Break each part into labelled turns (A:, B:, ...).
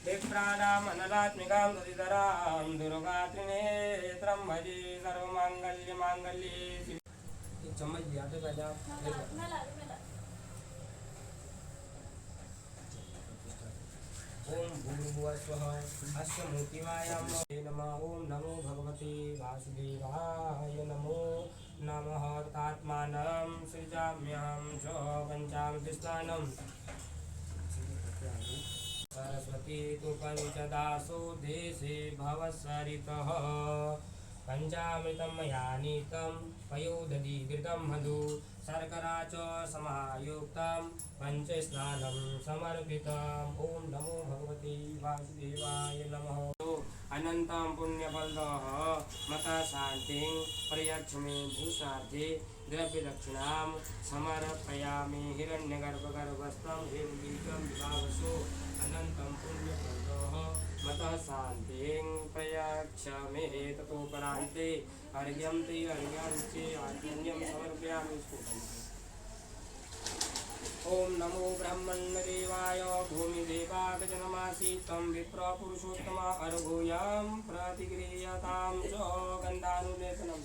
A: विप्राणाम् अनलात्मिकां दधिधरां दुर्गात्रिनेत्रं भजे सर्वमाङ्गल्ये चम्मच दिया तो बैठा ओम भूर्भुवः स्वः अस्य मूर्तिमायां नमः। ओम नमो भगवते वासुदेवाय नमो नमः। तात्मानं सृजाम्यहं च पञ्चामृतस्नानं सरस्वती तु पञ्चदासो देशे भवसरितः पंचामृतं मया नीतं पयोदधि घृतं मधु शर्करा च समायुक्तं पञ्चस्नानं समर्पितम्। ओम नमो भगवते वासुदेवाय नमः। अनन्तं पुण्यफलदः मता शान्तिं प्रयच्छ मे भूषार्थे द्रव्यदक्षिणां समर्पयामि। हिरण्यगर्भगर्भस्थं हिरण्यबीजं विभावसो अनन्तं पुण्यफलदः मतः शान्तिं प्रयच्छ मे। ततोपरान्ते अर्घ्यं ते अर्घ्याञ्चे आत्मन्यं समर्पयामि। ओम नमो ब्रह्मण्यदेवाय भूमिदेवागजनमासि तं विप्रपुरुषोत्तम अर्घोऽयं प्रतिगृह्यतां च गन्धानुलेपनं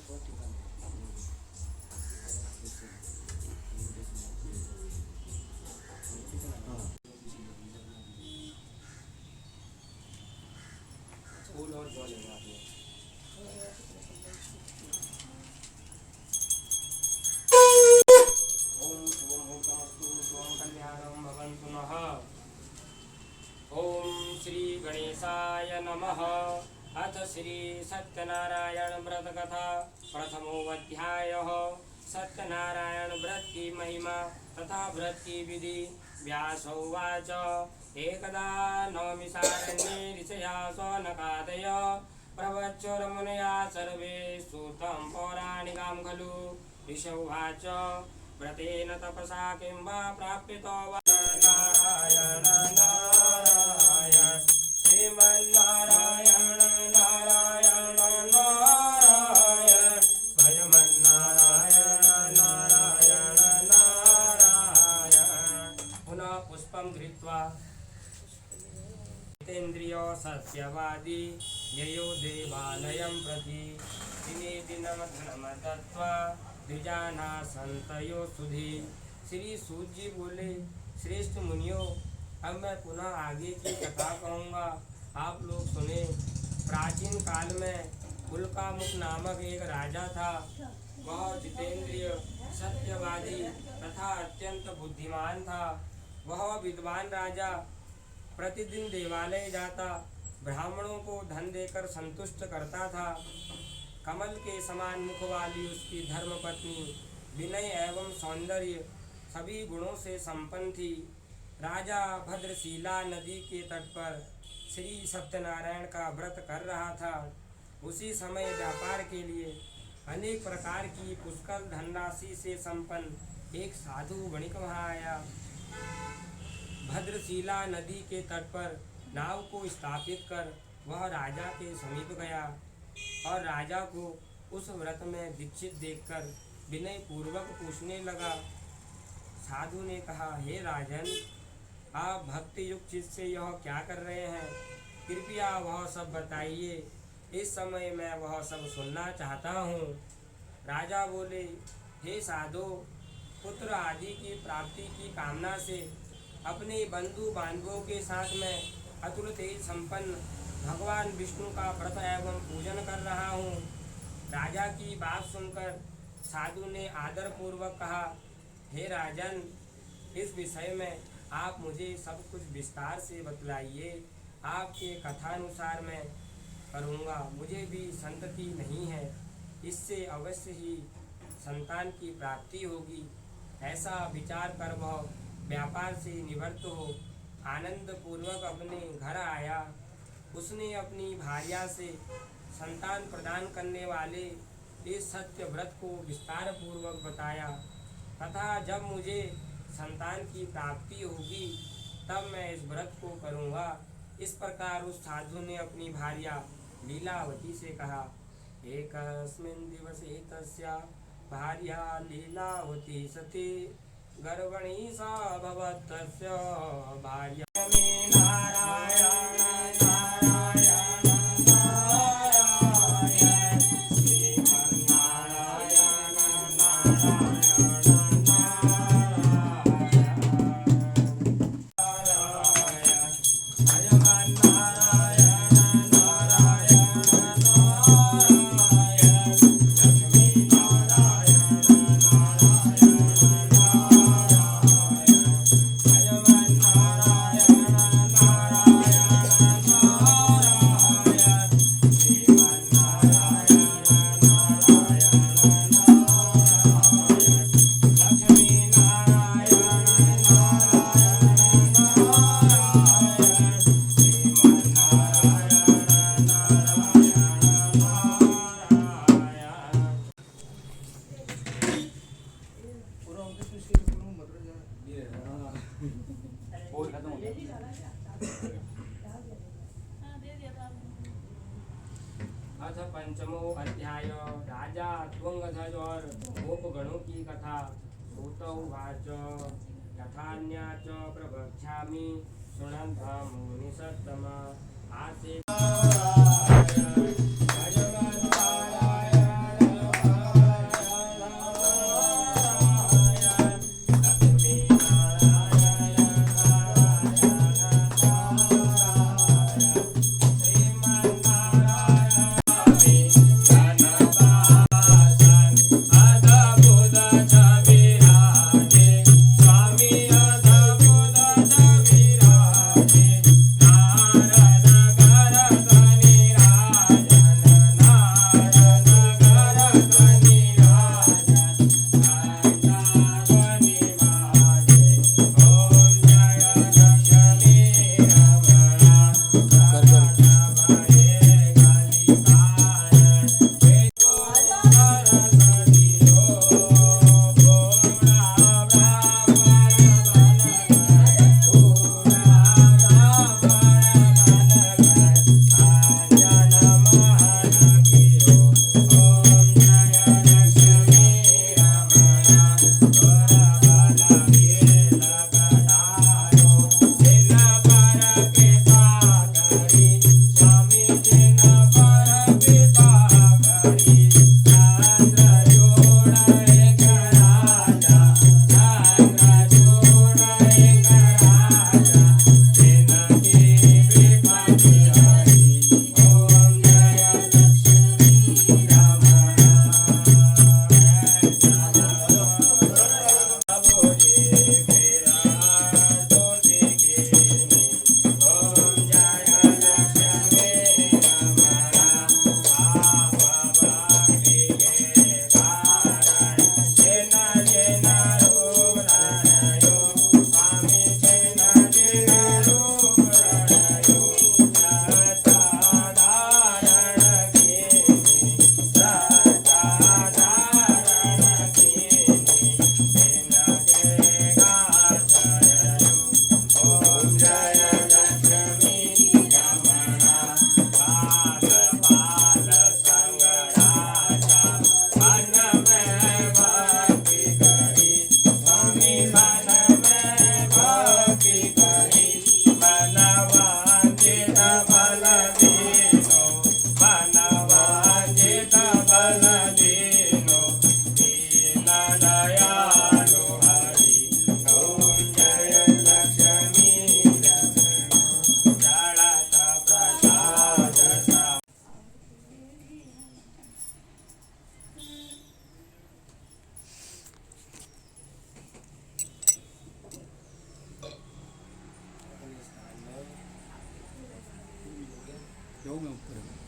A: फूल और जल ओम श्री गणेशाय नमः। अथ श्री सत्यनारायण व्रत कथा प्रथमोऽध्यायः। सत्यनारायण व्रत की महिमा तथा व्रत की विधि। व्यास उवाच एकदा नवमिषारण्ये ऋषया शौनकादय प्रवचोर्मुनया सर्वे श्रुतं पौराणिकां खलु। ऋष उवाच व्रतेन तपसा किं वा प्राप्यतो वा नारायण नारायण श्रीमन्नारायण नारायण नारायण भजमन्नारायण नारायण नारायण। पुनः पुष्पं धृत्वा जितेन्द्रियो सत्यवादी ययो देवालयं प्रति दिने दिनमधनम दत्त्वा द्विजाना संतयो सुधी। श्री सूत जी बोले, श्रेष्ठ मुनियों, अब मैं पुनः आगे की कथा कहूँगा, आप लोग सुने। प्राचीन काल में उल्कामुख नामक एक राजा था। वह जितेंद्रिय सत्यवादी तथा अत्यंत बुद्धिमान था। वह विद्वान राजा प्रतिदिन देवालय जाता, ब्राह्मणों को धन देकर संतुष्ट करता था। कमल के समान मुख वाली उसकी धर्मपत्नी विनय एवं सौंदर्य सभी गुणों से संपन्न थी। राजा भद्रशिला नदी के तट पर श्री सत्यनारायण का व्रत कर रहा था। उसी समय व्यापार के लिए अनेक प्रकार की पुष्कल धनराशि से संपन्न एक साधु वणिक वहाँ आया। भद्रशिला नदी के तट पर नाव को स्थापित कर वह राजा के समीप गया और राजा को उस व्रत में दीक्षित देखकर विनय पूर्वक पूछने लगा। साधु ने कहा, हे राजन, आप भक्ति युक्त चित्त से यह क्या कर रहे हैं? कृपया वह सब बताइए, इस समय मैं वह सब सुनना चाहता हूँ। राजा बोले, हे साधु, पुत्र आदि की प्राप्ति की कामना से अपने बंधु बांधवों के साथ में अतुल तेज संपन्न भगवान विष्णु का व्रत एवं पूजन कर रहा हूँ। राजा की बात सुनकर साधु ने आदर पूर्वक कहा, हे राजन, इस विषय में आप मुझे सब कुछ विस्तार से बतलाइए। आपके कथानुसार मैं करूँगा। मुझे भी संतति नहीं है, इससे अवश्य ही संतान की प्राप्ति होगी। ऐसा विचार कर वह व्यापार से निवृत्त हो आनंद पूर्वक अपने घर आया। उसने अपनी भार्या से संतान प्रदान करने वाले इस सत्य व्रत को विस्तार पूर्वक बताया तथा जब मुझे संतान की प्राप्ति होगी तब मैं इस व्रत को करूँगा। इस प्रकार उस साधु ने अपनी भार्या लीलावती से कहा। एकस्मिन् दिवसे तस्या भार्या लीलावती सती गर्भणी सा भवत् तस्य भार्या मे नारायण अथ पंचमो अध्याय राजा त्वंगध्वज और गोपगणों की कथा। सूत उवाच यथान्या च प्रवक्ष्यामि शृण्वन् मुनिसत्तमा आसे
B: जाऊँ मैं ऊपर।